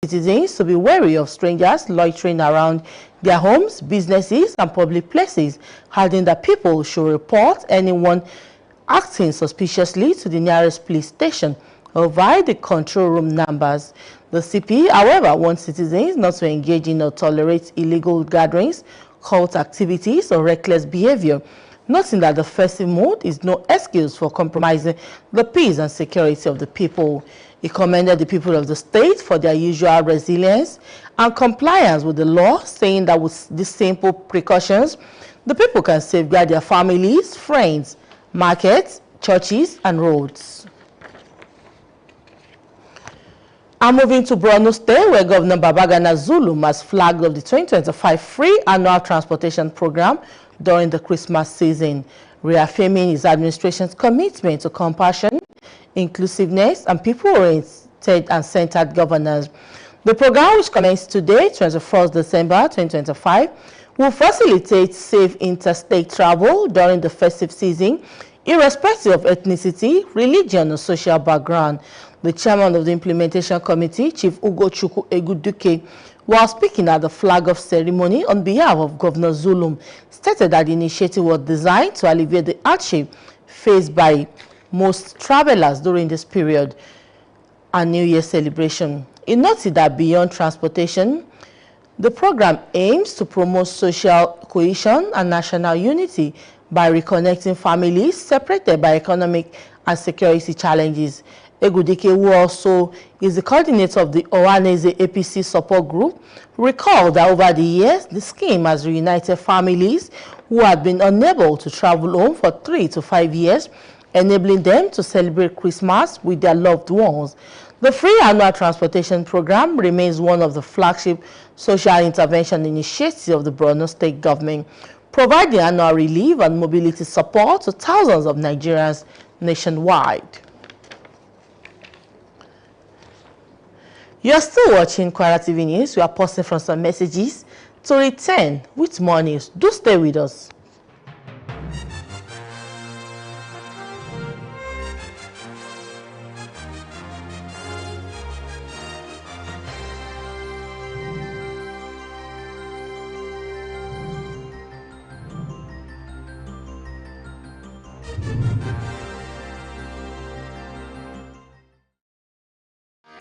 citizens to be wary of strangers loitering around their homes, businesses, and public places, adding that people should report anyone acting suspiciously to the nearest police station or via the control room numbers. The CP, however, wants citizens not to engage in or tolerate illegal gatherings, cult activities, or reckless behavior, noting that the festive mood is no excuse for compromising the peace and security of the people. He commended the people of the state for their usual resilience and compliance with the law, saying that with these simple precautions, the people can safeguard their families, friends, markets, churches, and roads. I'm moving to Borno State, where Governor Babagana Zulum has flagged off the 2025 free annual transportation program during the Christmas season, reaffirming his administration's commitment to compassion, inclusiveness, and people-oriented and centered governance. The program, which commenced today, 21st December 2025, will facilitate safe interstate travel during the festive season, irrespective of ethnicity, religion, or social background. The chairman of the implementation committee, Chief Ugochukwu Eguduke, while speaking at the flag-off ceremony on behalf of Governor Zulum, stated that the initiative was designed to alleviate the hardship faced by most travelers during this period and New Year celebration. He noted that beyond transportation, the program aims to promote social cohesion and national unity by reconnecting families separated by economic and security challenges. Egudike, who also is the coordinator of the Ohaneze APC support group, recalled that over the years, the scheme has reunited families who had been unable to travel home for 3 to 5 years, enabling them to celebrate Christmas with their loved ones. The free annual transportation program remains one of the flagship social intervention initiatives of the Borno State government, providing annual relief and mobility support to thousands of Nigerians nationwide. You are still watching Kwara TV News. We are pausing from some messages to return with more news. Do stay with us.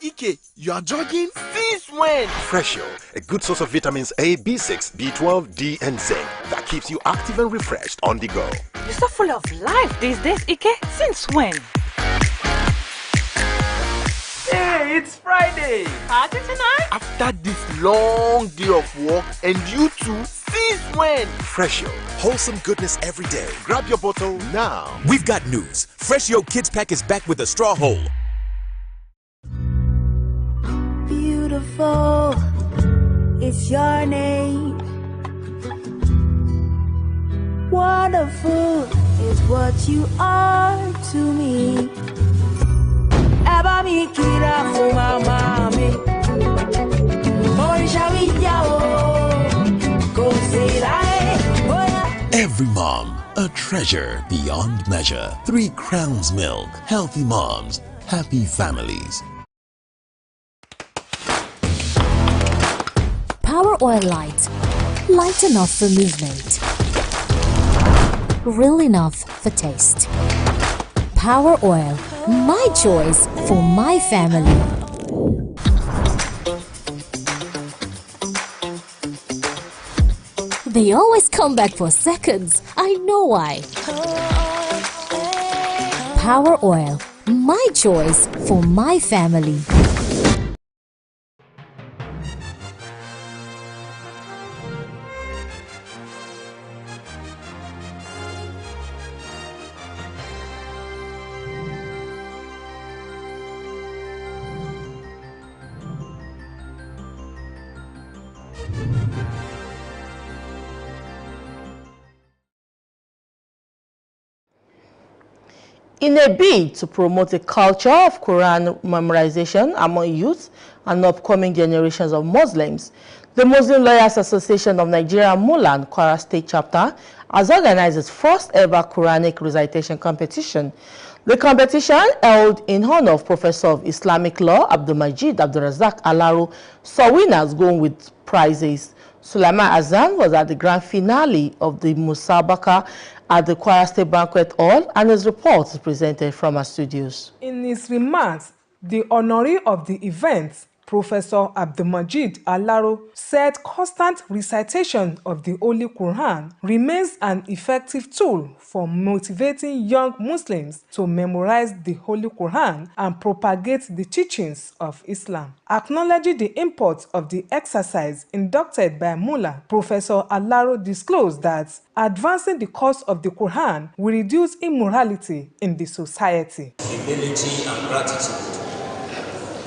Ike, you are jogging? Since when? Freshio, a good source of vitamins A, B6, B12, D, and zinc that keeps you active and refreshed on the go. You're so full of life these days, Ike. Since when? Hey, it's Friday! Party tonight? After this long day of work, and you too, since when? Freshio, wholesome goodness every day. Grab your bottle now. We've got news. Freshio Kids Pack is back with a straw hole. Beautiful, it's your name. Wonderful is what you are to me. Eba mi kira fu mama mi. Morisha mi yao. Go say that. Every mom, a treasure beyond measure. 3 Crowns Milk. Healthy moms, happy families. Power Oil Light. Light enough for movement. Real enough for taste. Power Oil. My choice for my family. They always come back for seconds. I know why. Power Oil. My choice for my family. In a bid to promote a culture of Quran memorization among youth and upcoming generations of Muslims, the Muslim Lawyers Association of Nigeria Mulan Kwara State Chapter has organized its first ever Quranic recitation competition. The competition, held in honor of Professor of Islamic Law Abdulmajid Abdulrazak Alaro, saw winners going with prizes. Sulaiman Azan was at the grand finale of the Musabaka at the Kwara State Banquet Hall, and his report is presented from our studios. In his remarks, the honoree of the event, Professor Abdulmajid Alaro, said constant recitation of the Holy Quran remains an effective tool for motivating young Muslims to memorize the Holy Quran and propagate the teachings of Islam. Acknowledging the import of the exercise inducted by Mullah, Professor Alaro disclosed that advancing the cause of the Quran will reduce immorality in the society. Humility and gratitude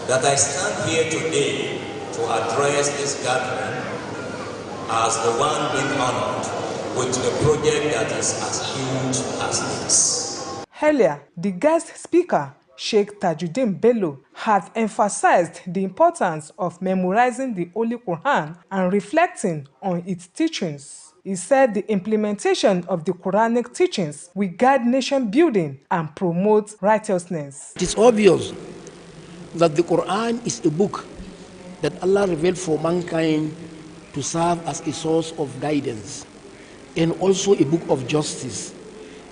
that I stand here today to address this gathering as the one being honored with a project that is as huge as this. Earlier, the guest speaker, Sheikh Tajuddin Bello, had emphasized the importance of memorizing the Holy Quran and reflecting on its teachings. He said the implementation of the Quranic teachings will guide nation building and promote righteousness. It is obvious that the Quran is a book that Allah revealed for mankind to serve as a source of guidance, and also a book of justice,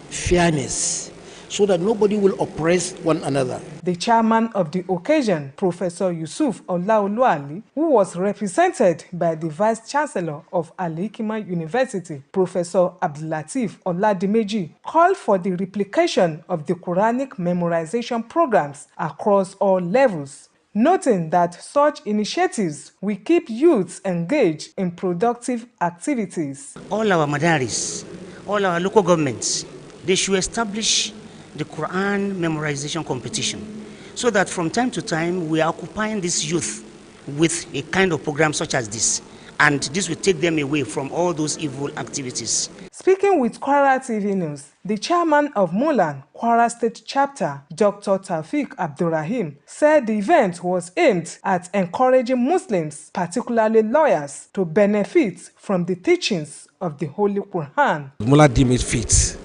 fairness, so that nobody will oppress one another. The chairman of the occasion, Professor Yusuf Olaoluwali, who was represented by the Vice Chancellor of Al-Hikmah University, Professor Abdulateef Oladimeji, called for the replication of the Quranic memorization programs across all levels, noting that such initiatives will keep youths engaged in productive activities. All our madaris, all our local governments, they should establish the Quran memorization competition, so that from time to time we are occupying this youth with a kind of program such as this, and this will take them away from all those evil activities. Speaking with Kwara TV News, the chairman of Mulan, Kwara State Chapter, Dr. Taufik Abdurrahim, said the event was aimed at encouraging Muslims, particularly lawyers, to benefit from the teachings of the Holy Quran. Mullah deemed it fit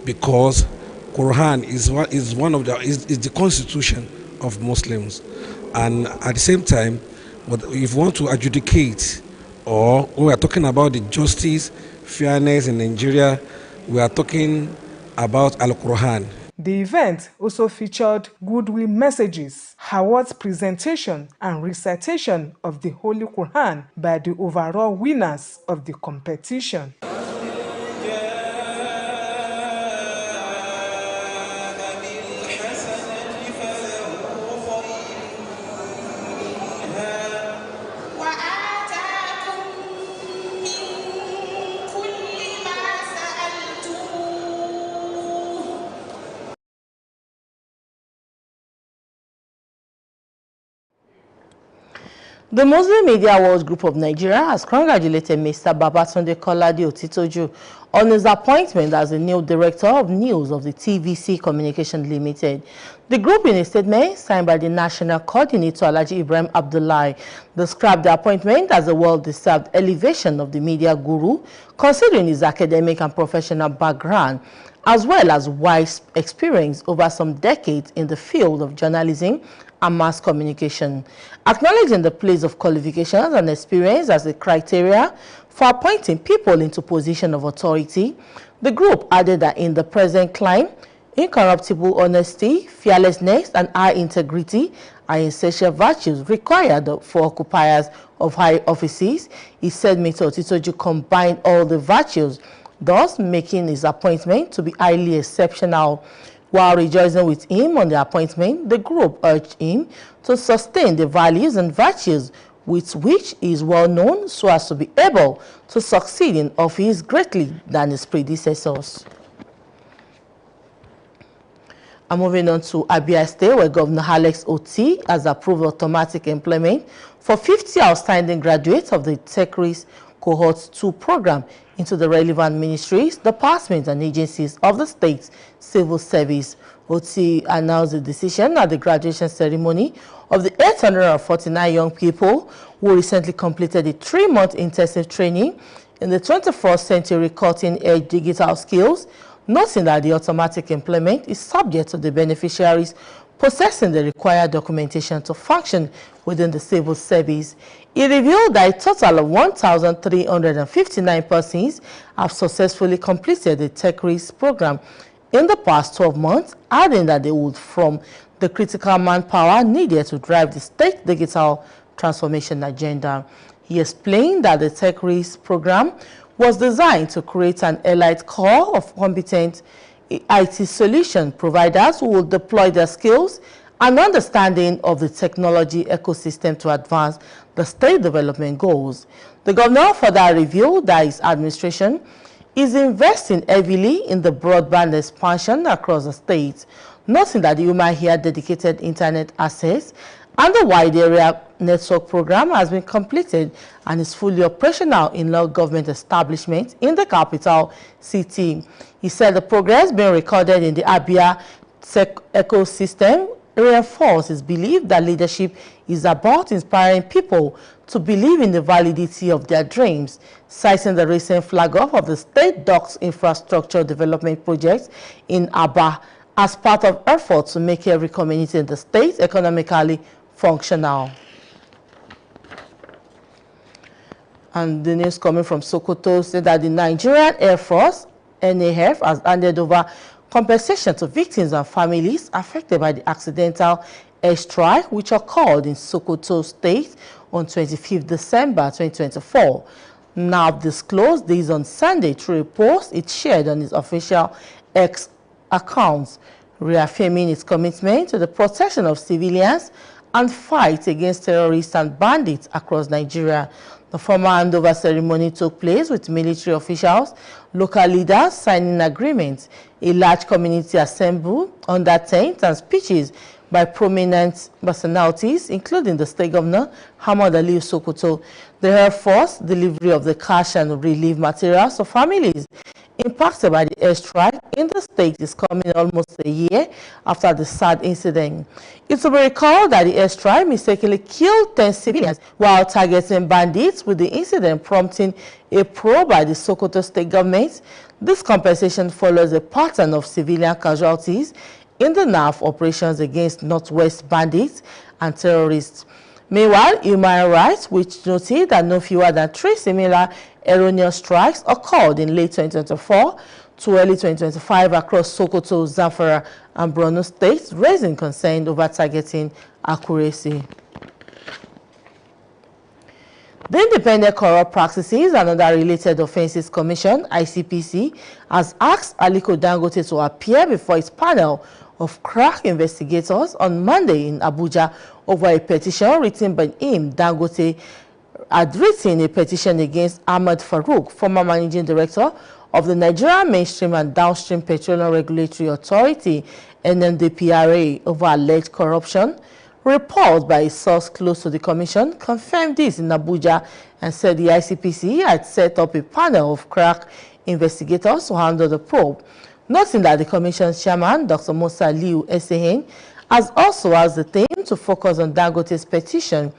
because Quran is the constitution of Muslims, and at the same time, if you want to adjudicate, or when we are talking about the justice, fairness in Nigeria, we are talking about Al-Quran. The event also featured goodwill messages, awards presentation, and recitation of the Holy Quran by the overall winners of the competition. The Muslim Media Awards Group of Nigeria has congratulated Mr. Babatunde Kolade Otitoju on his appointment as the new Director of News of the TVC Communication Limited. The group, in a statement signed by the National Coordinator Alhaji Ibrahim Abdullahi, described the appointment as a well-deserved elevation of the media guru, considering his academic and professional background, as well as wide experience over some decades in the field of journalism and mass communication. Acknowledging the place of qualifications and experience as a criteria for appointing people into position of authority, the group added that in the present climate, incorruptible honesty, fearlessness, and high integrity are essential virtues required for occupiers of high offices. He said Mr. Otitoju combined all the virtues, thus making his appointment to be highly exceptional. While rejoicing with him on the appointment, the group urged him to sustain the values and virtues with which he is well known, so as to be able to succeed in office greatly than his predecessors. And moving on to Abia State, where Governor Alex Oti has approved automatic employment for 50 outstanding graduates of the TechRIS Cohort 2 program into the relevant ministries, departments, and agencies of the state's civil service. Oti announced the decision at the graduation ceremony of the 849 young people who recently completed a 3-month intensive training in the 21st century cutting-edge digital skills noting that the automatic implement is subject to the beneficiaries possessing the required documentation to function within the civil service. It revealed that a total of 1,359 persons have successfully completed the TechReach program in the past 12 months, adding that they would from the critical manpower needed to drive the state digital transformation agenda. He explained that the TechReach program was designed to create an elite core of competent IT solution providers who will deploy their skills and understanding of the technology ecosystem to advance the state development goals. The governor further revealed that his administration is investing heavily in the broadband expansion across the state, noting that the human here dedicated internet access and the wide area network program has been completed and is fully operational in all government establishments in the capital city. He said the progress being recorded in the Abia tech ecosystem reinforces his belief that leadership is about inspiring people to believe in the validity of their dreams, citing the recent flag-off of the state docks infrastructure development project in Aba as part of efforts to make every community in the state economically functional. And the news coming from Sokoto said that the Nigerian Air Force, NAF, has handed over compensation to victims and families affected by the accidental airstrike which occurred in Sokoto State on 25th December 2024. Now disclosed this on Sunday through a post it shared on its official X accounts, reaffirming its commitment to the protection of civilians and fight against terrorists and bandits across Nigeria. The formal handover ceremony took place with military officials, local leaders signing agreements, a large community assembled under tents and speeches by prominent personalities, including the state governor, Hamad Ali Sokoto. The Air Force delivery of the cash and relief materials to families impacted by the airstrike in the state is coming almost a year after the sad incident. It will be recalled that the airstrike mistakenly killed 10 civilians while targeting bandits, with the incident prompting a probe by the Sokoto state government. This compensation follows a pattern of civilian casualties in the NAF operations against Northwest bandits and terrorists. Meanwhile, Human Rights, which noted that no fewer than 3 similar erroneous strikes occurred in late 2024 to early 2025 across Sokoto, Zamfara, and Borno states, raising concern over targeting accuracy. The Independent Corrupt Practices and Other Related Offences Commission, ICPC, has asked Aliko Dangote to appear before its panel of crack investigators on Monday in Abuja over a petition written by him. Dangote had written a petition against Ahmed Farouk, former managing director of the Nigerian Mainstream and Downstream Petroleum Regulatory Authority, NMDPRA, over alleged corruption. Reports by a source close to the commission confirmed this in Abuja and said the ICPC had set up a panel of crack investigators to handle the probe, noting that the commission's chairman, Dr. Musa Liu Esehen, has also asked the team to focus on Dangote's petition.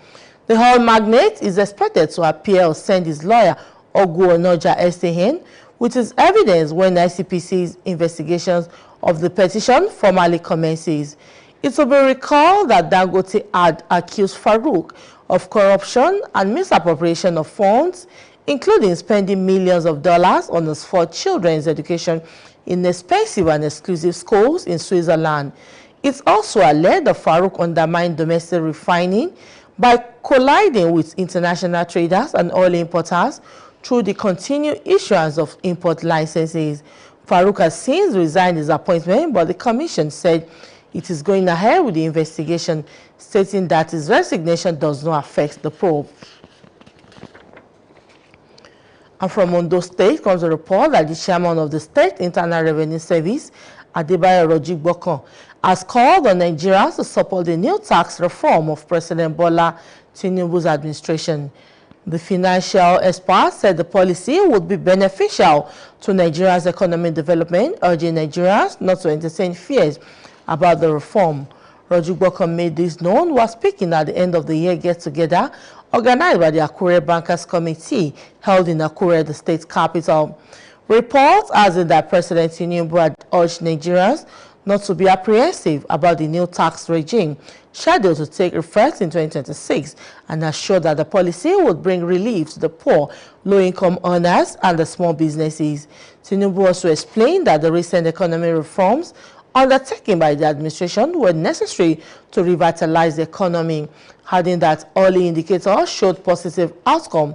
The oil magnate is expected to appear or send his lawyer, Ogu Onoja Esehen, with his evidence when ICPC's investigations of the petition formally commences. It will be recalled that Dangote had accused Farouk of corruption and misappropriation of funds, including spending millions of dollars on his 4 children's education in expensive and exclusive schools in Switzerland. It's also alleged that Farouk undermined domestic refining by colliding with international traders and oil importers through the continued issuance of import licenses. Farouk has since resigned his appointment, but the commission said it is going ahead with the investigation, stating that his resignation does not affect the probe. And from Ondo State comes a report that the chairman of the State Internal Revenue Service, Adebayo Rojigbokon, has called on Nigerians to support the new tax reform of President Bola Tinubu's administration. The financial expert said the policy would be beneficial to Nigeria's economic development, urging Nigerians not to entertain fears about the reform. Rojigbokon made this known while speaking at the end of the year get-together organized by the Akure Bankers Committee held in Akure, the state capital. Reports as in that President Tinubu had urged Nigerians not to be apprehensive about the new tax regime scheduled to take effect in 2026 and assured that the policy would bring relief to the poor, low-income earners and the small businesses. Tinubu also explained that the recent economic reforms undertaken by the administration were necessary to revitalize the economy, adding that early indicators showed positive outcome.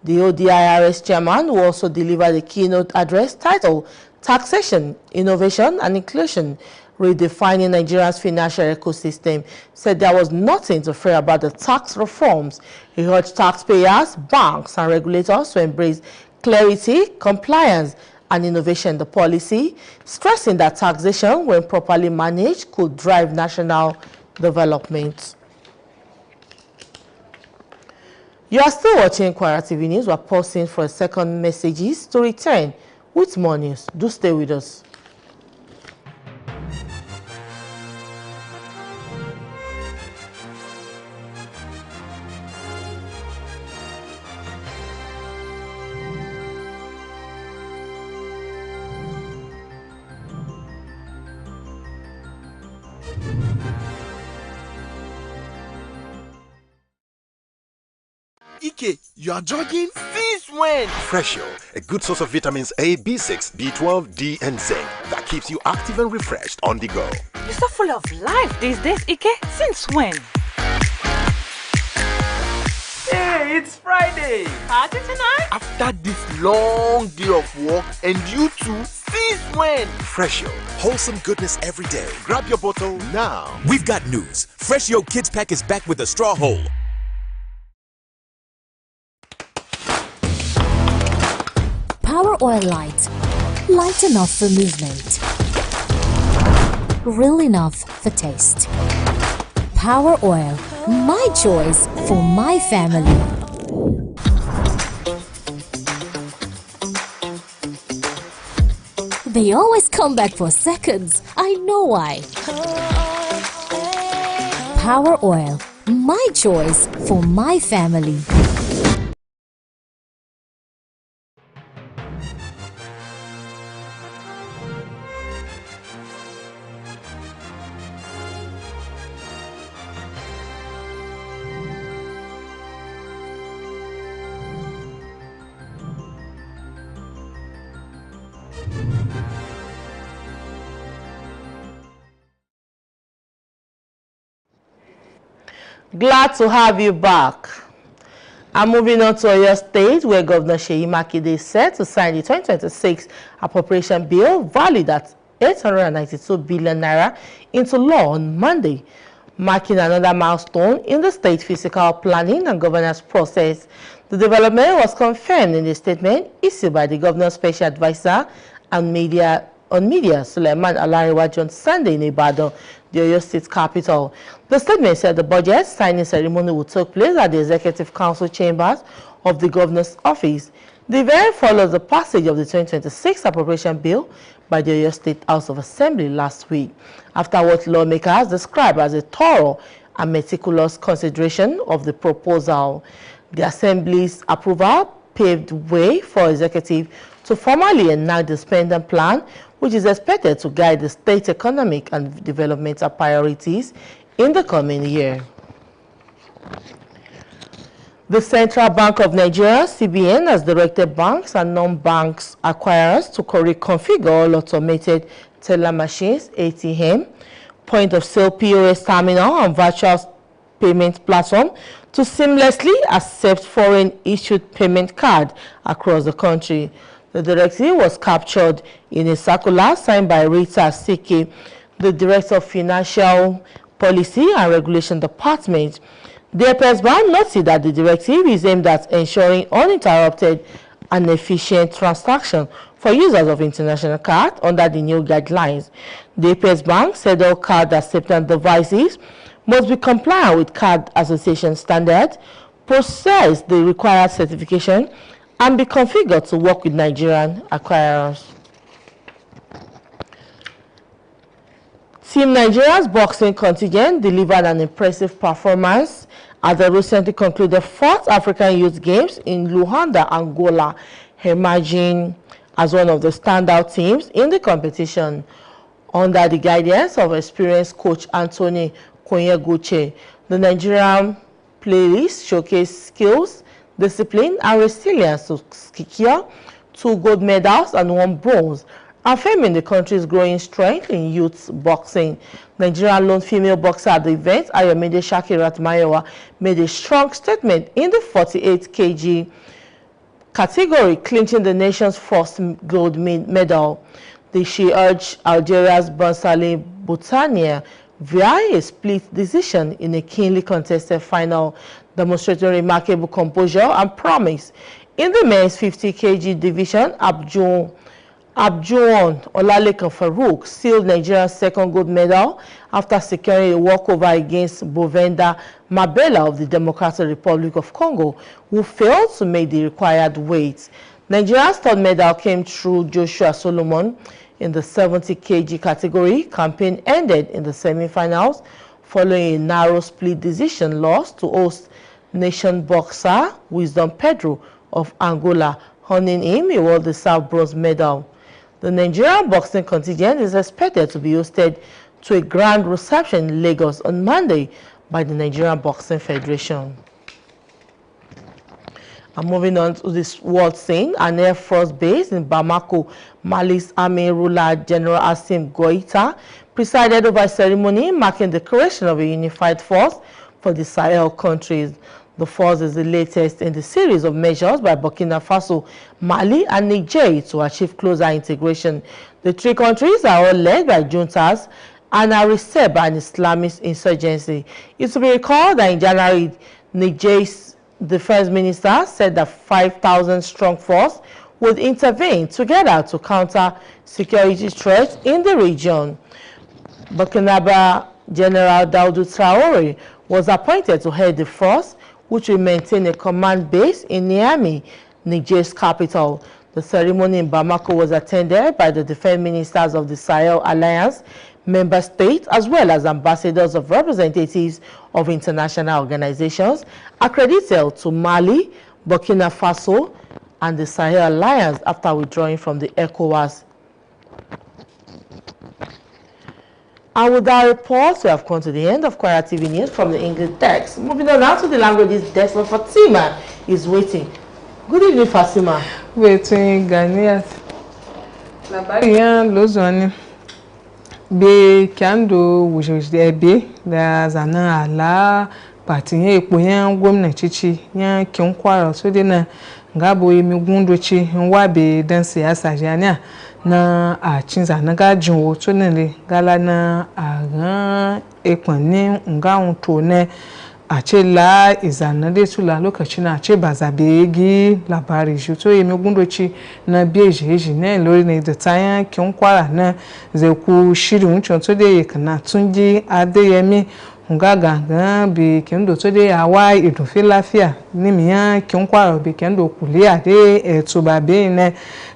The ODIRS chairman, who also delivered a keynote address titled Taxation, Innovation and Inclusion, Redefining Nigeria's Financial Ecosystem, said there was nothing to fear about the tax reforms. He urged taxpayers, banks and regulators to embrace clarity, compliance and innovation in the policy, stressing that taxation, when properly managed, could drive national development. You are still watching Kwara TV News. We are pausing for a second messages to return with more news. Do stay with us. Ike, you are jogging? Since when? Freshio, a good source of vitamins A, B6, B12, D, and zinc that keeps you active and refreshed on the go. You're so full of life these days, Ike. Since when? Hey, it's Friday. Party tonight? After this long day of work, and you too, since when? Freshio, wholesome goodness every day. Grab your bottle now. We've got news. Freshio Kids Pack is back with a straw hole. Power Oil Light. Light enough for movement. Real enough for taste. Power Oil. My choice for my family. They always come back for seconds. I know why. Power Oil. My choice for my family. Glad to have you back. I'm moving on to Oyo State, where Governor Seyi Makinde is set to sign the 2026 appropriation bill valued at 892 billion naira into law on Monday, marking another milestone in the state fiscal planning and governance process. The development was confirmed in a statement issued by the governor's special advisor on media, Suleiman Alariwaju, on Sunday in Ibadan, the Oyo State capital. The statement said the budget signing ceremony will take place at the Executive Council chambers of the governor's office. The event follows the passage of the 2026 appropriation bill by the Oyo State House of Assembly last week, after what lawmakers described as a thorough and meticulous consideration of the proposal. The Assembly's approval paved way for executive to formally enact the spending plan, which is expected to guide the state's economic and developmental priorities in the coming year. The Central Bank of Nigeria, CBN, has directed banks and non-banks acquirers to reconfigure all automated teller machines, ATM, point-of-sale POS terminal, and virtual payment platform to seamlessly accept foreign-issued payment card across the country. The directive was captured in a circular signed by Rita Sike, the Director of Financial Policy and Regulation Department. The Bank noted that the directive is aimed at ensuring uninterrupted and efficient transaction for users of international cards under the new guidelines. The Bank said all card acceptance devices must be compliant with Card Association standards, possess the required certification, and be configured to work with Nigerian acquirers. Team Nigeria's boxing contingent delivered an impressive performance at the recently concluded 4th African Youth Games in Luanda, Angola, emerging as one of the standout teams in the competition. Under the guidance of experienced coach Anthony Konyeguche, the Nigerian playlist showcased skills, discipline, and resilience to secure 2 gold medals and 1 bronze, affirming the country's growing strength in youth boxing. Nigerian lone female boxer at the event, Ayomide Shakirat Mayowa, made a strong statement in the 48 kg category, clinching the nation's first gold medal. She urged Algeria's Bansali Boutania via a split decision in a keenly contested final, demonstrating remarkable composure and promise. In the men's 50 kg division, Abjuon Olalekan Farouk sealed Nigeria's 2nd gold medal after securing a walkover against Bovenda Mabela of the Democratic Republic of Congo, who failed to make the required weight. Nigeria's 3rd medal came through Joshua Solomon in the 70 kg category. Campaign ended in the semi-finals following a narrow split decision loss to host nation boxer Wisdom Pedro of Angola, earning him a well-deserved bronze medal. The Nigerian boxing contingent is expected to be hosted to a grand reception in Lagos on Monday by the Nigerian Boxing Federation. And moving on to this world scene, an Air Force base in Bamako, Mali's Army ruler General Assimi Goïta presided over a ceremony marking the creation of a unified force for the Sahel countries. The force is the latest in the series of measures by Burkina Faso, Mali, and Niger to achieve closer integration. The 3 countries are all led by juntas and are received by an Islamist insurgency. It will be recalled that in January, Niger's Defense Minister said that 5,000 strong force would intervene together to counter security threats in the region. Burkina General Daudou Traoré was appointed to head the force, which will maintain a command base in Niamey, Niger's capital. The ceremony in Bamako was attended by the defense ministers of the Sahel Alliance member states, as well as ambassadors of representatives of international organizations accredited to Mali, Burkina Faso, and the Sahel Alliance after withdrawing from the ECOWAS. And with that report, we have come to the end of Kwara TV News from the English desk. Moving on now to the languages desk, where Fatima is waiting. Good evening, Fatima. Waiting, Ganiat. Labari yan lozoni. Be kando wujuje ebe da zana ala patiye epoyan gwamnati ci yan kin Kwara so de na ngabo yemi gundoci nwabe dan siyasa jania na a cinza na gajin woto ne gala na a ran ni nga to ne a ce la izana de tula lokaci na ce bazabe gi labari shi to yemi gundoci na beje ne lori ne da tayan kin Kwara na zai ku shiri wucin to de kana tunji Adeyemi ngaga bi kendo to de awa idufe lafia ni miyan kin Kwara bi kendo kulia de etuba be ne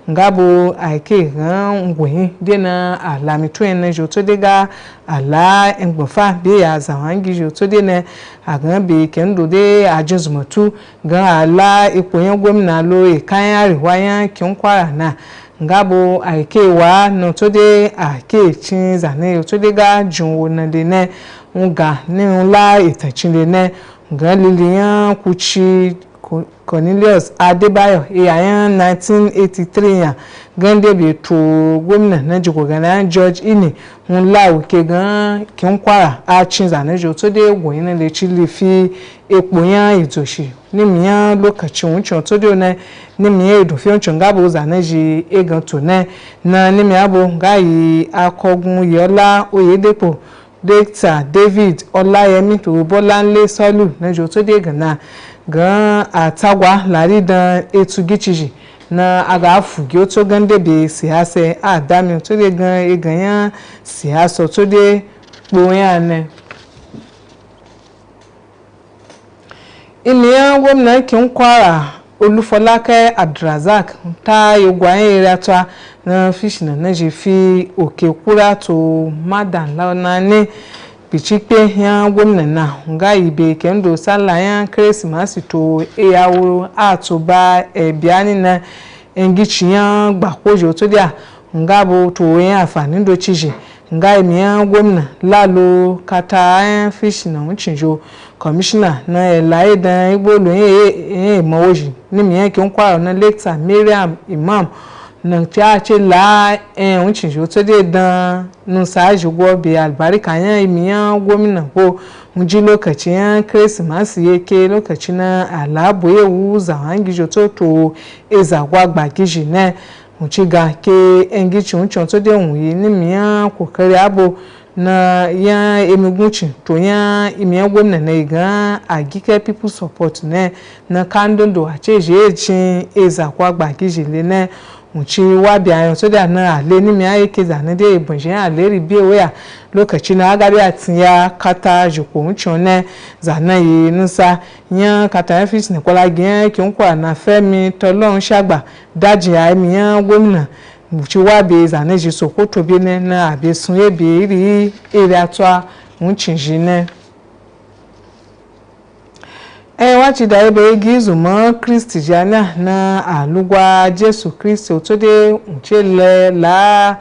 ngabo aike ran ngwe de na alami to en jo to de ga ala engbofa be ya zawangi jo to de ne agan bi kendo de ajuzumatu ga ala ipoyen gwamna lo e kan ariwa yan kin Kwara na ngabo aike wa no to de ake chin zane to de ga junwo na de ne nga ni la itachinle ne nga lilian kuchi Cornelius Adebayo eyan 1983 yan gande bi to gomna na jiko gana George Ini nla oke gan kin Kwara a chinza na jo to de gwoyin le chili fi epo yan itoshi ni miyan lokacin wucin to de na ni miyan edufi wucin ngabo za na ji egan to na ni mi abo gayi akogun Yola Oyedepo Dr. David Olayemi to Bolanle Solu na jo to de gana gan atagwa lari dan etugichiji na aga afugi to gande be siyasa adami to de gan eganyan siyasa to de gboyan ne iliyan gwamna kin Kwara Olufolake Abdrazak ta yogwan area na fish na je fi oke kura to madan launa ne bichikpe ya gwamna na nga ibe kendo sala ya Christmas to eyawo atoba ebiani na engichiyan gbakojo to dia ngabo to yin afani do chiji nga miyan gwamna lalo kata fish na wucinjo commissioner na elai da igbolo mawoji ni miyan ki Kwara na lecturer Miriam Imam na chache la wucinjo to de dan nun saji go bi albarika yan miyan gwamna ko munji lokacin Christmas yake lokacin alabo yewu zawangijo to ezagwa gbagiji na muchiga ke engichi unchon to de unyi ni miya kokari abo na ya emugunchi to ya imiya gwamna na iga agike people support na kandondo acheje echi ezakwa gbagiji le na muchi wabi ayon to de na ale ni miya yake zane de ibunje ale ri bi oya lokaci na agari atiya kata joko unchon na zana yi nusa ya kata fish ne kola gen ki Kwara na Fẹ́mi tolorun sagba daji amiyan gwamna muchi wabi zane ji Sokoto bi ne na abesun ebe iri ere atwa unchinji ne wachi da ebe gizu mo Kristi jana na alugwa Jesu Kristi otode unchele la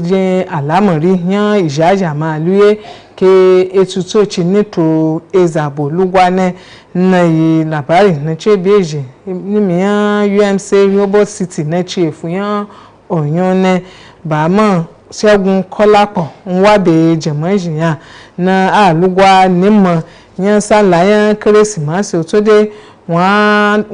je alamori yan ijaja ma luye ke etuto chinito ezabo lugwane na yi labari na chebeje ni miyan UMC Robot City na chefu yan onyon ne ba mo Ṣẹ́gun Kọ́lápọ̀ nwabe jemoji yan na alugwa nimo yan salayan Kérésìmesì otode wan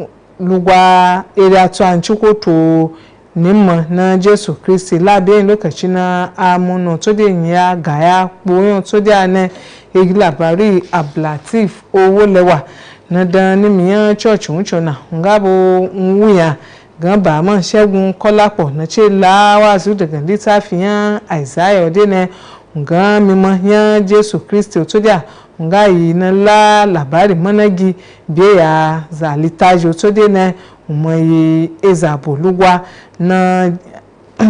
lugwa ere ato anchikoto nimo na Jesu Kristi labe lokaci na amuno to de ya gaya poyon to de ane labari Ablatif Owolewa na dan ni miyan church unchona ngabo nwuya gan ba man Ṣẹ́gun Kọ́lápọ̀ na che lawazu daga litafiyan Isaiah ode ne gan mimo yan Jesu Kristi to de nga yi na la labari managi be ya za litajo to de ne umoyi ezabo lugwa na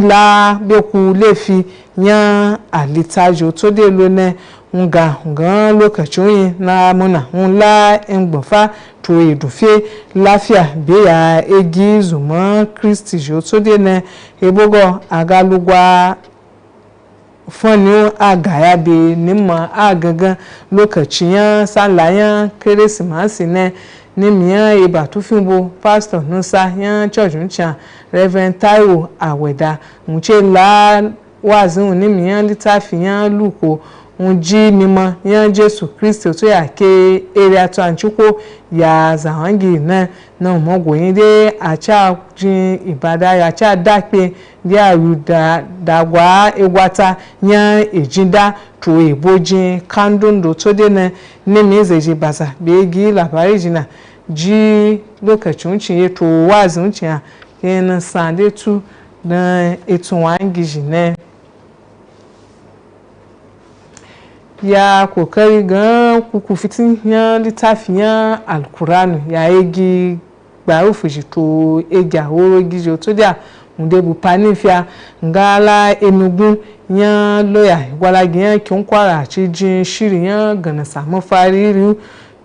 la beku lefi yan alitajo to de lo ne nga lokacin na muna la engbofa to edufe lafiya be ya egi zuma Kristi jo to de ne ebogo agalugwa fonu agaya be nimma agagan lokacin yan salayan Kérésìmesì ne ni miyan eba tufinbo pastor nusa yan church ncha Reverend Taiwo Aweda nche la wazin ni miyan litafi yan luko unji mimo yan Jesu Kristi to ya ke ere ato anchuko ya zawangi na umogoyin de acha jin ibada ya cha dape de ayuda dagwa egwata yan ejinda to ebojin kandondo to de na ni mezeji basa begi labari jina ji lokacin ciye to wazin ciya yana sande tu na etun wangiji ne ya kokari gan kuku fitin ya litafiyan alkuranu ya egi gbaru fuji to eja horo gijo to dia unde bu panifia ngala enugun yan loya igwalagi yan ki Kwara ci jin shiri yan gana samu fariri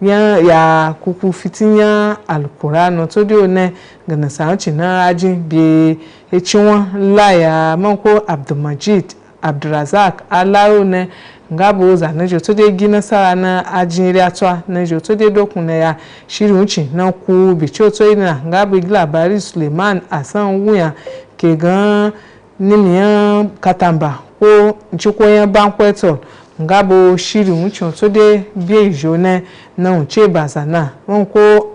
ya kuku fitin ya alkuranu to dio ne gana samu cina ajin bi echinwon la ya manko Abdulmajid Abdurazak Alaro ne ngabo za na joto de gina sara na ajinri atwa na joto de dokun na ya shiri unchi na ku bicho to ina ngabo labari Suleiman Asan wuya ke gan nimiyan katamba ko nchiko yan bankweto ngabo shiri unchi to de bi ijo na unche bazana won ko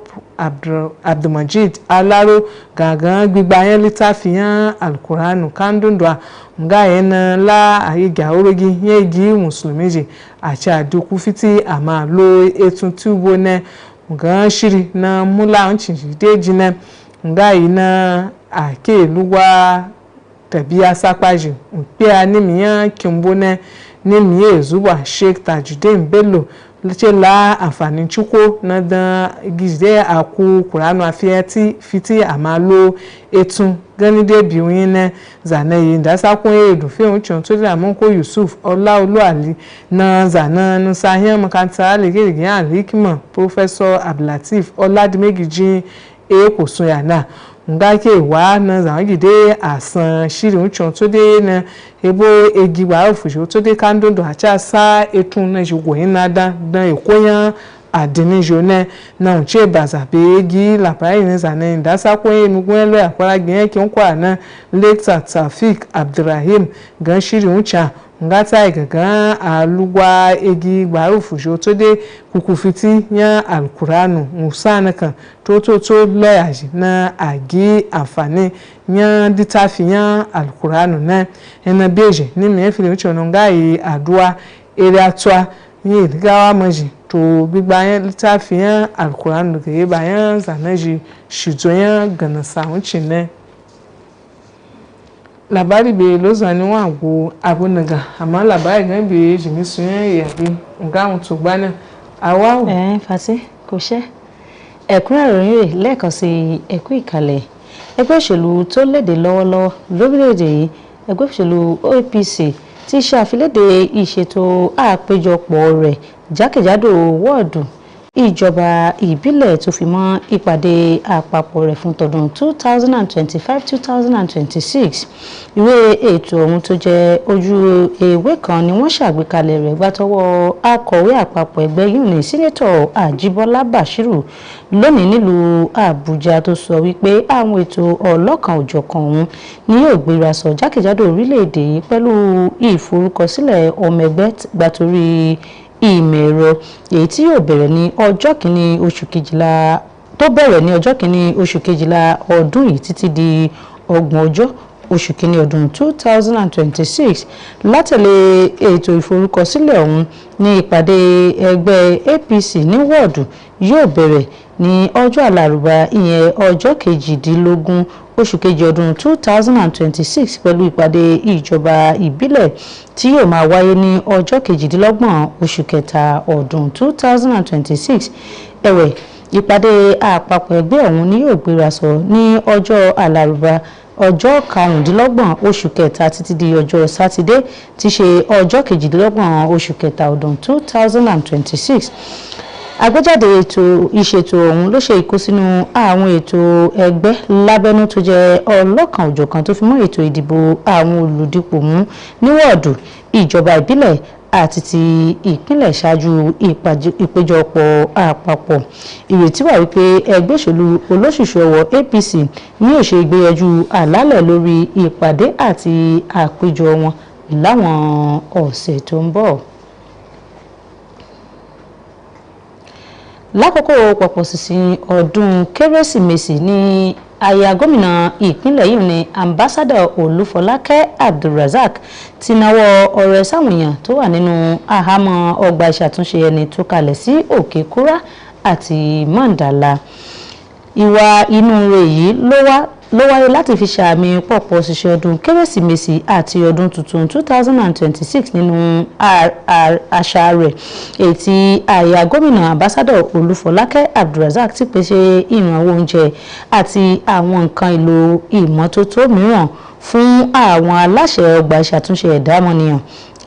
Abdulmajid Alaro gangan gbigba yan litafiyan alkuranu kandundwa nga yana la ayiga orogi yegi musulmiji acha aduku fiti ama lo etun tubo ne nga shiri na mula nchide jina nga ina ake luwa tabia sapaji mpe animiyan kimbo ne nimiye zuwa Sheikh Tajudeen Bello leche la àǹfààní chuko na dan gide aku Qur'anu afiyati fiti amalo etun ganide biwin ne zana yi ndasa kun edu fe unchon to da mon ko Yusuf Olaolu Ali na zana nu sahiyan makanta legege yan Hikma Professor Ablatif Oladimegiji ko sun yana ngake wa na zangide asan shiri unchon to de na ebo egi wa ofusho to de kandondo acha sa etun na jugo ina dan ekoyan adini jone na unche baza be egi la pai ne zane ndasa ko enugun elo akwara gyan ki nkwa na Lector Tafik Abdurrahim gan shiri uncha ngata igaga alugwa egi gba ofusho to de kukufiti ya alquranu musana kan to layaji na agi afani ya ditafi ya alquranu na ena beje ni me fili uchono ngai adua ere atwa ni gawa maji to bigba ya ditafi ya alquranu ke ba ya zanaji shizo ya gana sawuncin ne labari be lozani wa go abunaga amma labari gan be jimi sun ya bi nga won to gba na awa fati kò ṣe ẹ̀kúnrẹ́rẹ́ rẹ̀ lẹ́ẹ̀kan sí ẹ̀kú ìkàlẹ̀ ẹgbẹ́ òṣèlú tó léde lọ́wọ́lọ́wọ́ lórílẹ̀-èdè yìí ẹgbẹ́ òṣèlú APC ti ṣe àfiléde ìṣètò àpéjọpọ̀ rẹ̀ jákèjádò wọ́ọ̀dù ìjọba ìbílẹ̀ tó fi mọ́ ìpàdé àpapọ̀ rẹ̀ fún tọdún 2025-2026 ìwé ètò ọ̀hún tó jẹ́ ojú ewé kan ni wọ́n ṣàgbékalẹ̀ rẹ̀ gbàtọwọ́ akọ̀wé àpapọ̀ ẹgbẹ́ yìí ní sínẹ́tọ̀ Àjíbọ́lá Bàṣírù lónìí nílùú Àbújá tó sọ wípé àwọn ètò ọlọ́kan òjọ̀kan ọ̀hún ni yóò gbéra sọ jákèjádò orílẹ̀-èdè yìí pẹ̀lú ìforúkọsílẹ̀ ọmọ ẹgbẹ́ gbàtorí ìmọ̀ ẹ̀rọ èyí tí yóò bẹ̀rẹ̀ ní ọjọ́ kìíní oṣù kejìlá ọdún yìí títí di 30 ọjọ́ oṣù kìíní ọdún 2026 látẹ̀lé ètò ìforúkọsílẹ̀ ọ̀hún ní ìpàdé ẹgbẹ́ APC ní wọ́ọ̀dù yóò bẹ̀rẹ̀ ní ọjọ́ àlárùbá ìyẹn ọjọ́ 18 oṣù kejì ọdún 2026 pẹ̀lú ìpàdé ìjọba ìbílẹ̀ tí yóò máa wáyé ní ọjọ́ 28 oṣù kẹta ọdún 2026 ẹ̀wẹ̀ ìpàdé àpapọ̀ ẹgbẹ́ ọ̀hún ni yóò gbéra sọ ní ọjọ́ àlárùbá ọjọ́ 25 oṣù kẹta títí di ọjọ́ sátidé tí ṣe ọjọ́ 28 oṣù kẹta ọdún 2026 àgbéjáde ètò ìṣètò ọ̀hún ló ṣe ìkósínú àwọn ètò ẹgbẹ́ lábẹ́nú tó jẹ́ ọlọ́kan òjọ̀kan tó fi mọ́ ètò ìdìbò àwọn olùdípò mú ní wọ́ọ̀dù ìjọba ìbílẹ̀ àti ti ìpínlẹ̀ ṣáájú ìpéjọpọ̀ àpapọ̀ ìrètí wà wípé ẹgbẹ́ òṣèlú olóṣùṣù ọwọ́ APC ni yóò ṣe ìgbéyànjú àlàálẹ̀ lórí ìpàdé àti àpéjọ wọn láwọn ọ̀sẹ̀ tó ń bọ̀. lákòókò pọ̀pọ̀ sísìn ọdún kérésìmesì ní aya gómìnà ìpínlẹ̀ yìí ní ambassador Olúfọlákẹ́ Abdulrazak ti nawọ́ ọrẹ sáwọn èèyàn tó wà nínú àhámọ́ ọgbà ìṣàtúnṣe ẹni tó kalẹ̀ sí Òkè Kúrá àti Mọ̀ndàlá ìwà inú rẹ̀ yìí ló wáyé láti fi ṣàmì pọ̀pọ̀ ṣiṣẹ́ ọdún kérésìmesì àti ọdún tuntun 2026 nínú àṣà rẹ̀ èyí tí àyà gómìnà ambassador Olúfọlákẹ́ Abdulrazak ti pèsè ìrànwọ́ oúnjẹ àti àwọn nǹkan èlò ìmọ́tótó mìíràn fún àwọn aláṣẹ ọgbà ìṣàtúnṣe ẹ̀dá ọmọnìyàn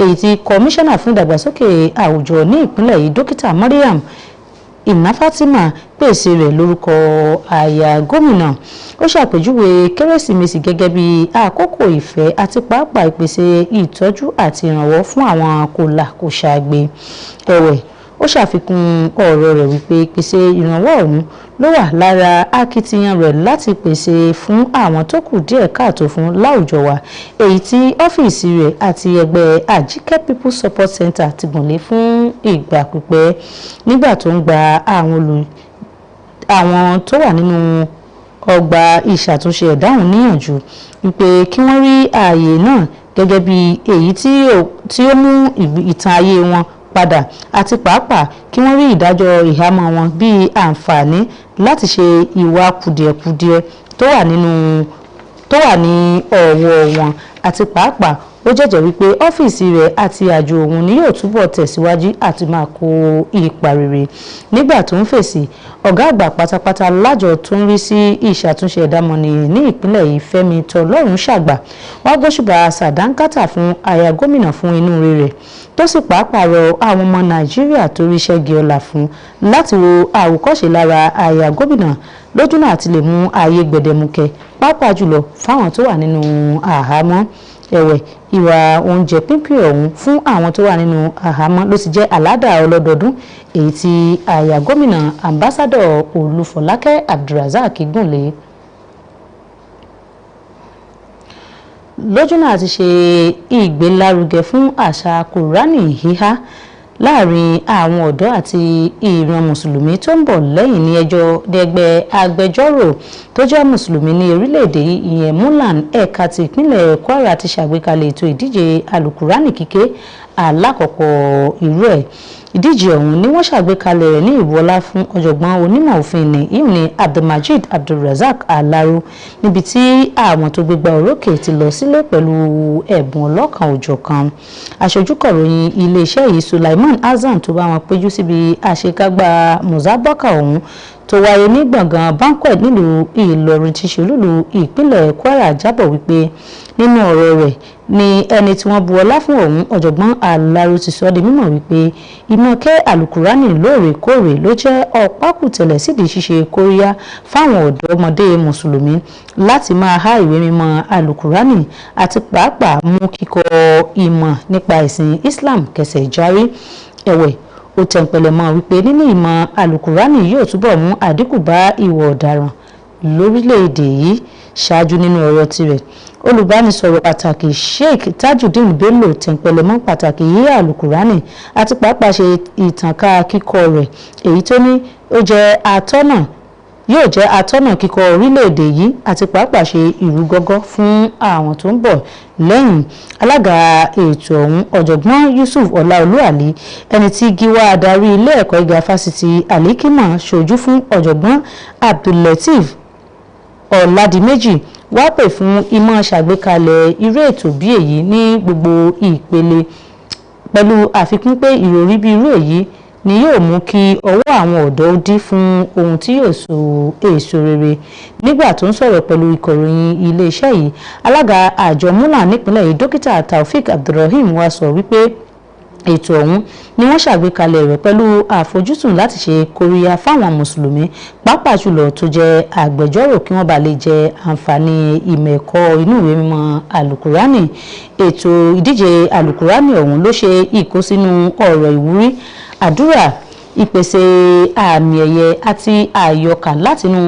èyí tí kọmíṣánná fún ìdàgbàsókè àwùjọ ní ìpínlẹ̀ yìí dókítà Mariam Ìná Fatima pèsè rẹ̀ lórúkọ àyà gómìnà ó ṣàpèjúwe kérésìmesì gẹ́gẹ́ bí àkókò ìfẹ́ àti pàápàá ìpèsè ìtọ́jú àti ìrànwọ́ fún àwọn kòlà-kòṣagbe ẹ̀wẹ̀ ó ṣàfikún ọ̀rọ̀ rẹ̀ wípé ìpèsè ìrànwọ́ ọ̀hún ló wà lára akitiyan rẹ̀ láti pèsè fún àwọn tó kù díẹ̀ káàtó fún láwùjọ wa èyí tí ọ́fíìsì rẹ̀ àti ẹgbẹ́ Àjíkẹ́ People Support Center ti gùnlé fún ìgbà pípẹ́ nígbà tó ń gba àwọn tó wà nínú ọgbà ìṣàtúnṣe ẹ̀dáhùn níyànjú wípé kí wọ́n rí ààyè náà gẹ́gẹ́ bí èyí tí ó mú ìtàn ayé wọn padà àti pàápàá kí wọ́n rí ìdájọ́ ìhámọ́ wọn bíi àǹfààní láti ṣe ìwà kùdìẹ̀kudiẹ tó wà ní ọwọ́ wọn àti pàápàá ó jẹ́jẹ́ wípé ọ́fíìsì rẹ̀ àti àjọ òun ni yóò túbọ̀ tẹ̀síwájú àti máa kó ipa rere. Nígbà tó ń fèsì, ọ̀gá àgbà pátápátá lájọ tó ń rí sí ìṣàtúnṣe ẹ̀dámọ̀nìyàn ní ìpínlẹ̀ yìí Fẹ́mi Tọlọ́run ṣàgbà wá gbóṣùbà sàdánkátà fún aya gómìnà fún inú rere tó sì pàápàá rọ àwọn ọmọ Nàìjíríà tó ríṣẹ́ gé ọlá fún láti wo àwòkọ́ṣe lára aya gómìnà lójúnà àti lè mú ayé gbẹdẹmukẹ pàápàá jùlọ fáwọn tó wà nínú àhámọ́. Ẹ̀wẹ̀, ìwà oúnjẹ pínpín ọ̀hún fún àwọn tó wà nínú àhámọ́ ló ti jẹ́ àládà ọlọ́dọọdún èyí tí aya gómìnà ambassadọ̀ Olúfọlákẹ́ Abdulrasaq gùnlé. Lójúnà àti ṣe ìgbélárugẹ fún àṣà Kùránì híhá láàrin àwọn ọ̀dọ́ àti ìran mùsùlùmí tó ń bọ̀ lẹ́yìn ní ẹgbẹ́ agbẹjọ́rò tó jẹ́ mùsùlùmí ní orílẹ̀-èdè ìyẹn Mulan ẹ̀ka ti ìpínlẹ̀ Kwara ti ṣàgbékalẹ̀ ètò ìdíje alùkùránì kíké alákọ̀ọ́kọ́ irú ẹ̀. Ìdíje ọ̀hún ni wọ́n ṣàgbékalẹ̀ rẹ̀ ní ìbọlá fún ọ̀jọ̀gbọ́n onímọ̀ òfin ní Abdulmajid Abdulrazak Alaro níbi tí àwọn tó gbégbá orókè ti lọ sílé pẹ̀lú ẹ̀bùn ọlọ́kan òjọ̀kan. Aṣojú kọ̀ròyìn iléeṣẹ́ yìí Sulaiman Hasan tó bá wọn péjú síbi àṣekágbá muzabaka ọ̀hún tó wáyé ní gbọ̀ngàn banquet nílùú Ìlọrin tí ṣe olúlu ìpínlẹ̀ Kwara jábọ̀ wípé nínú ọ̀rọ̀ rẹ̀ ni ẹni tí wọ́n bu ọlá fún ọ̀hún ọ̀jọ̀gbọ́n Alaro ti sọ di mímọ̀ wípé ìmọ̀kẹ́ àlùkùránì lóòrèkóòrè ló jẹ́ ọ̀pákùtẹ̀lẹ̀ sídìí ṣíṣe kóríyá fáwọn ọ̀dọ́mọdé mùsùlùmí láti máa há ìwé mímọ́ àlùkùránì àti pàápàá mú kíkọ ìmọ̀ nípa ẹ̀sìn Islam kẹsẹ̀ járí. Ẹ̀wẹ̀, ó tẹ̀ǹpẹ̀lẹ̀ mọ́ wípé nínú ìmọ̀ àlùkùránì yóò túbọ̀ mú àdínkù bá ìwà ọ̀daràn lórílẹ̀‐èdè yìí. Ṣáájú nínú ọ̀rọ̀ tirẹ̀, olùbánisọ̀rọ̀ pàtàkì Sheikh Tajudeen Bello tẹ̀ǹpẹ̀lẹ̀ mọ́ pàtàkì yíyá àlùkùránì àti pàápàá ṣe ìtànká kíkọ rẹ̀ èyí tó ní yóò jẹ́ atọ́nà kíkọ orílẹ̀-èdè yìí àti pàápàá ṣe ìrúgọ́gọ́ fún àwọn tó ń bọ̀ lẹ́yìn. Alága ètò ọ̀hún ọ̀jọ̀gbọ́n Yusuf Ọláolúàlí ẹni tí gíwá adarí ilé ẹ̀kọ́ gíga fásitì Alikima ṣojú fún ọ̀jọ̀gbọ́n Abdullateef Ọ̀làdìmẹ́jì wá pè fún ìmọ̀ ṣàgbékalẹ̀ irú ètò bí èyí ní gbogbo ìpele pẹ̀lú àfikún pé ìròrí bí irú èyí ni yóò mú kí ọwọ́ àwọn ọ̀dọ́ ó dí fún ohun tí yóò so èso rere. Nígbà tó ń sọ̀rọ̀ pẹ̀lú ìkọ̀ròyìn iléeṣẹ́ yìí, alága àjọ Mulan nípìnlẹ̀ yìí dókítà Taofik Abdulrahim wá sọ wípé ètò ọ̀hún ni wọ́n ṣàgbékalẹ̀ rẹ̀ pẹ̀lú àfojúsùn láti ṣe kóríyá fáwọn mùsùlùmí pàápàá jùlọ tó jẹ́ agbẹjọ́rò kí wọ́n bá lè jẹ àǹfààní ìmọ̀ ẹ̀kọ́ inú ìwé mímọ́ àlùkùránì. Ètò ìdíje àlùkùránì ọ̀hún ló ṣe ìkósínú ọ̀rọ̀ ìwúrí, àdúrà, ìpèsè àmì ẹ̀yẹ àti àyọkà látinú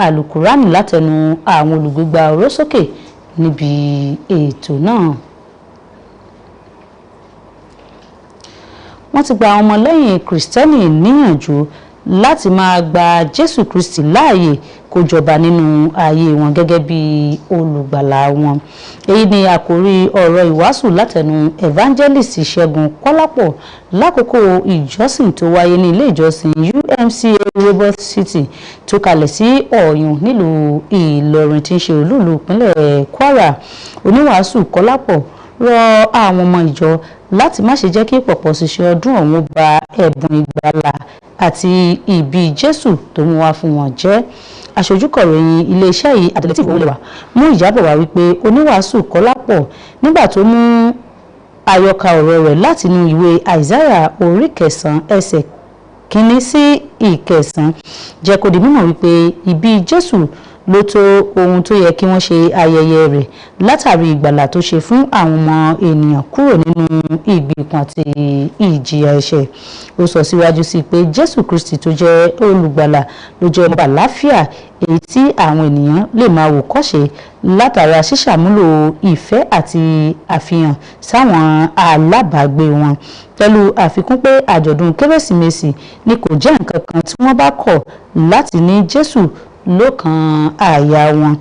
àlùkùránì látẹnu àwọn olùgbégbá orósókè níbi ètò náà. Wọ́n ti gba àwọn ọmọlẹ́yìn Kristẹni níyànjú láti máa gba Jésù Kristi láàyè kó jọba nínú ayé wọn gẹ́gẹ́ bí olùgbàlà wọn. Èyí ni àkòrí ọ̀rọ̀ ìwàásù látẹnu evangelist Ṣẹ́gun Kọ́lápọ̀ lákòókò ìjọsìn tó wáyé ní ilé ìjọsìn UMCA Robert City tó kalẹ̀ sí Ọ̀yún nílùú Ìlọrin tí ń ṣe olúùlú ìpínlẹ̀ Kwara. Oníwàásù Kọ́lápọ̀ rọ àwọn ọmọ ìjọ láti má ṣe jẹ́ kí pọ̀pọ̀ ṣiṣẹ́ ọdún ọ̀hún ba ẹ̀bùn ìgbàlà àti ìbí Jésù tó mú wá fún wọn jẹ́. Aṣojú kọ̀ròyìn iléeṣẹ́ yìí Abdullateef Owólewà mú ìjábọ̀ wá wípé oníwàásù Kọ́lápọ̀ nígbà tó mú àyọkà ọ̀rọ̀ rẹ̀ látinú ìwé Àìsáyà orí 9 ẹsẹ̀ 1 sí 9 jẹ́ kó di mímọ̀ wípé ìbí Jésù ló tó ohun tó yẹ kí wọ́n ṣe ayẹyẹ rẹ̀ látàrí ìgbàlà tó ṣe fún àwọn ọmọ ènìyàn kúrò nínú ìgbèkùn àti ìjìyà ẹ̀ṣẹ̀. Ó sọ síwájú sí pé Jésù Kristi tó jẹ́ olùgbàlà ló jẹ́ ọba àlàáfíà èyí tí àwọn ènìyàn lè máa wò kọ́ṣe látara ṣíṣàmúlò ìfẹ́ àti àfihàn sáwọn alábàágbé wọn. Pẹ̀lú àfikún pé àjọ̀dún Kérésìmesì ni kò jẹ́ nǹkan kan tí wọ́n bá kọ̀ láti ní Jésù lọ́kàn àyà wọn.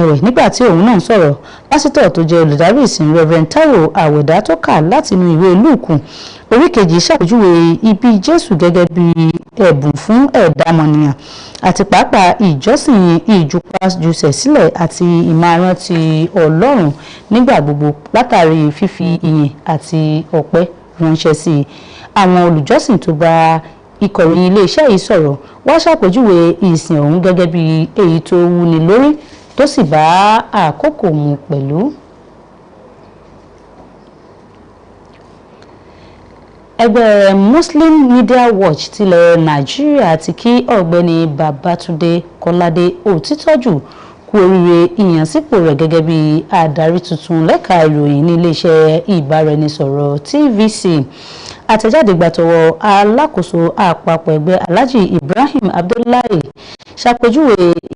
Ẹ̀wẹ̀, nígbà tí òun náà sọ̀rọ̀, pásítọ̀ tó jẹ́ olùdarí ìsìn Reverend Taiwo Àwẹ̀dá tó kà látinú ìwé Lúùkù orí 2 ṣàpèjúwe ìbí Jésù gẹ́gẹ́ bí ẹ̀bùn fún ẹ̀dá ọmọnìyàn àti pàápàá ìjọsìn ìjùpájùsẹ̀ sílẹ̀ àti ìmárántí Ọlọ́run nígbà gbogbo látàrí fífi ìyìn àti ọpẹ́ ránṣẹ́ sí àwọn olùjọ́sìn tó bá ìkọ̀ròyìn iléeṣẹ́ yìí sọ̀rọ̀ wá ṣàpèjúwe ìsìn ọ̀hún gẹ́gẹ́ bí èyí tó wúni lórí tó sì bá àkókò mu pẹ̀lú. Ẹgbẹ́ Muslim Media Watch tilẹ̀ Nàìjíríà ti kí ọ̀gbẹ́ni Babátúndé Kọ́ládé Òtítọ́jú kú oríire ìyànsípò rẹ̀ gẹ́gẹ́ bí adarí tuntun lẹ́ka ìròyìn ní iléeṣẹ́ ìbáraẹnisọ̀rọ̀ TVC. Àtẹ̀jáde gbàtọwọ́ alákòóso àpapọ̀ ẹgbẹ́ Alhaji Ibrahim Abdullahi ṣàpèjúwe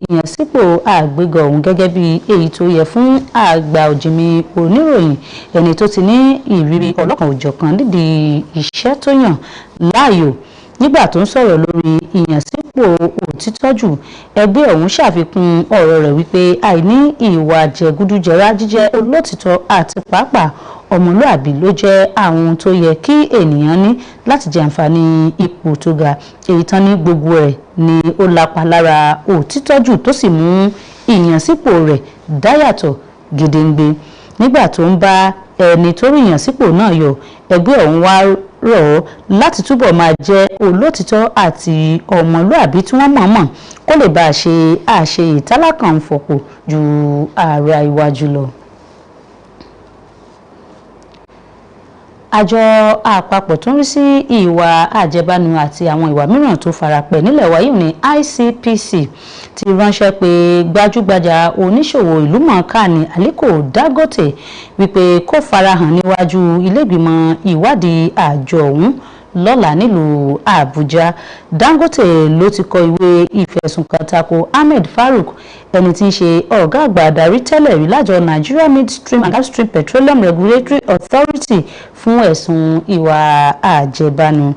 ìyànsípò àgbéga ọ̀hún gẹ́gẹ́ bí èyí tó yẹ fún àgbà òjìmí oníròyìn ẹni tó ti ní ìrírí ọlọ́kan-ò-jọ̀kan nídìí iṣẹ́ tó yàn láàyò. Nígbà tó ń sọ̀rọ̀ lórí ìyànsípò Òtítọ́jú, ẹgbẹ́ ọ̀hún ṣàfikún ọ̀rọ̀ rẹ̀ wípé àìní ìwà jẹgúdújẹrá, jíjẹ́ olótìtọ́ àti pàápàá ọmọlúàbí ló jẹ́ àwọn ohun tó yẹ kí ènìyàn ní láti jẹ àǹfààní ipò tó ga. Èyí tán ní gbogbo ẹ̀ ni ó lapa lára Òtítọ́jú tó sì mú ìyànsípò rẹ̀ dáyàtọ̀ gedengbe. Nígbà tó ń bá ẹni tó rí ìyànsípò náà yọ, ẹgbẹ́ ọ̀hún wá rọ̀ ọ́ láti túbọ̀ máa jẹ́ olótìtọ́ àti ọmọlúàbí tí wọ́n mọ̀ọ́mọ̀ kó lè bá a ṣe àṣeyè tálákàn fọ̀pọ̀ ju ààrẹ iwájú lọ. Àjọ àpapọ̀ tó ń rí sí ìwà àjẹbánu àti àwọn ìwà mìíràn tó farapẹ́ nílẹ̀ wa yìí ní ICPC ti ránṣẹ́ pé gbajúgbajà oníṣòwò ìlúmọ̀ọ́ká ní Aliko Dangote wípé kó farahàn níwájú ilé-ìgbìmọ̀ ìwádìí àjọ ọ̀hún lọ́la nílùú Àbújá. Dangote ló ti kọ ìwé ìfẹ̀sùnkàn tako Ahmed Farouk, ẹni tí ń ṣe ọ̀gá àgbà adarí tẹ́lẹ̀ rí lájọ Nigeria Midstream and Upstream Petroleum Regulatory Authority fún ẹ̀sùn ìwà àjẹbánu.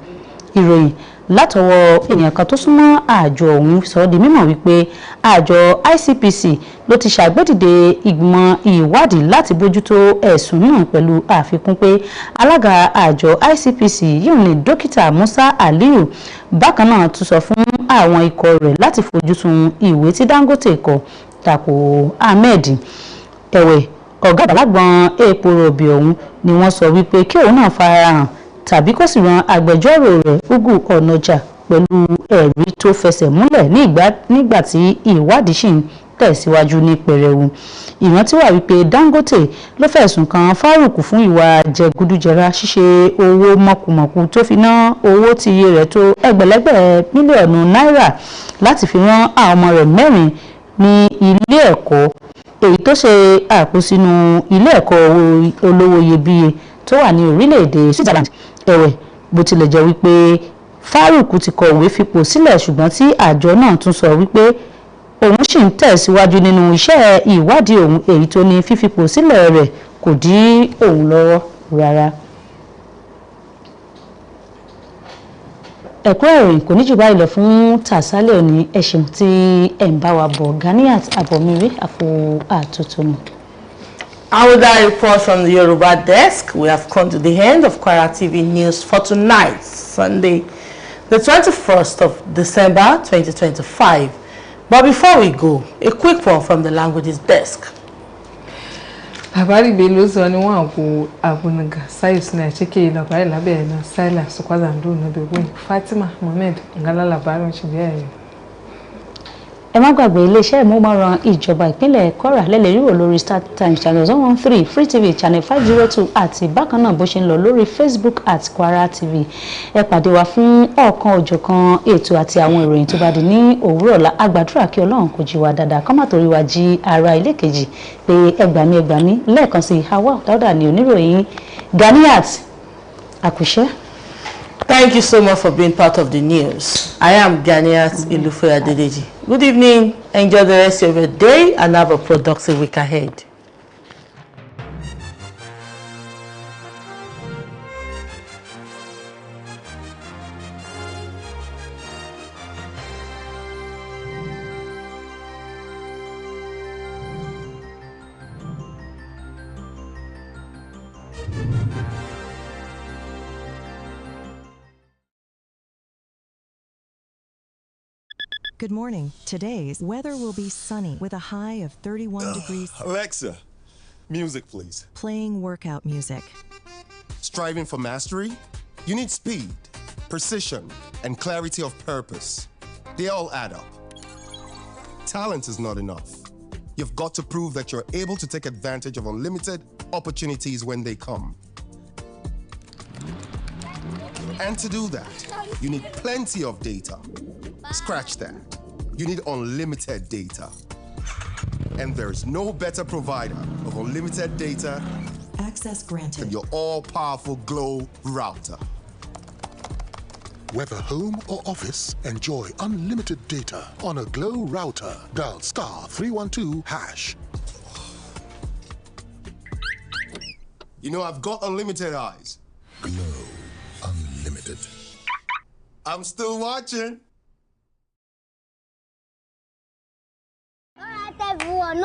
Ìròyìn látọwọ́ ènìyàn kan tó súnmọ́ àjọ ọ̀hún sọ di mímọ̀ wípé àjọ ICPC ló ti ṣàgbédìde ìgbìmọ̀ ìwádìí láti bójútó ẹ̀sùn náà pẹ̀lú àfikún pé alága àjọ ICPC yìí ní dókítà Musa Aliyu bákan náà tún sọ fún àwọn ikọ̀ rẹ̀ láti fojú sun ìwé tí Dangote kọ tako Ahmed. Ẹ̀wẹ̀ ọ̀gá àgbàlagbọ̀n epo rọ̀bì ọ̀hún ni wọ́n sọ wípé kí òun náà farahàn tàbí kó sì ran agbẹjọ́rò rẹ̀ Ugu Ọ̀nàjà pẹ̀lú ẹ̀rí tó fẹsẹ̀ múlẹ̀ nígbà tí ìwádìí ṣì ń tẹ̀síwájú ní pẹrẹwu. Ìrántí wà wípé Dangote ló fẹ̀sùn kan Farouk fún ìwà jẹgúdújẹrá, ṣíṣe owó mọ̀kùmọ̀kù tó fi ná owó tí iye rẹ̀ tó ẹgbẹ̀lẹ́gbẹ̀ mílíọ̀nù náírà láti fi rán àwọn ọmọ rẹ̀ mẹ́rin ní ilé ẹ̀kọ́, èyí tó ṣe àkósínú ilé ẹ̀kọ́ olówó iyebíye tó wà ní orílẹ̀-èdè Switzerland. Ẹ̀wẹ̀ bó tilẹ̀ jẹ́ wípé Farouk ti kọ̀wé fipò sílẹ̀, ṣùgbọ́n tí àjọ náà tún sọ wípé òun sì ń tẹ̀síwájú nínú iṣẹ́ ìwádìí òun, èyí tó ní fífipò sílẹ̀ rẹ̀ kò dí òun lọ́wọ́ rárá. Ẹ̀kọ́ ìròyìn kò ní jù báyìí lọ fún tàṣálẹ̀ òní. Ẹ ṣeun tí ẹ̀ ń bá wa bọ̀. Ganiat Abomire àfọ àtúntò. And with that report from the Yoruba desk, we have come to the end of Kwara TV news for tonight, Sunday, the 21st of December 2025. But before we go, a quick one from the languages desk. Habari belozo ni wangu abunaga sayus na cheke labari labe na Saila sokwaza ndo na bewe Fatima Mohammed ngala labari nchibiya. Ẹ má gbàgbé iléeṣẹ́ ìmúmọ́ràn ìjọba ìpínlẹ̀ Kwara lẹ́lẹ́rìí lórí StarTimes channel 113, Free TV channel 502 àti bákan náà bó ṣe ń lọ lórí Facebook @Kwara TV. Ẹ pàdé wa fún ọ̀kan òjọ̀kan ètò àti àwọn ìròyìn tó bá di ní òwúrọ̀ ọ̀la. A gbàdúrà kí Ọlọ́run kó jí wa dáadáa, kó má torí wa jí ara ilé kejì pé ẹgbàmí lẹ́ẹ̀kan sí Hawa Dauda ní oníròyìn Ganiat Àkùṣẹ́. Thank you so much for being part of the news. I am Ganiat Ilufoya Adedeji. Good evening. Enjoy the rest of your day and have a productive week ahead. Good morning. Today's weather will be sunny with a high of 31 degrees. Alexa, music please. Playing workout music. Striving for mastery? You need speed, precision, and clarity of purpose. They all add up. Talent is not enough. You've got to prove that you're able to take advantage of unlimited opportunities when they come. And to do that, you need plenty of data. Scratch that. You need unlimited data. And there's no better provider of unlimited data Access granted. than your all-powerful Glow router. Whether home or office, enjoy unlimited data on a Glow router. Dial *312#. You know, I've got unlimited eyes. Glow Unlimited. I'm still watching. Everyone,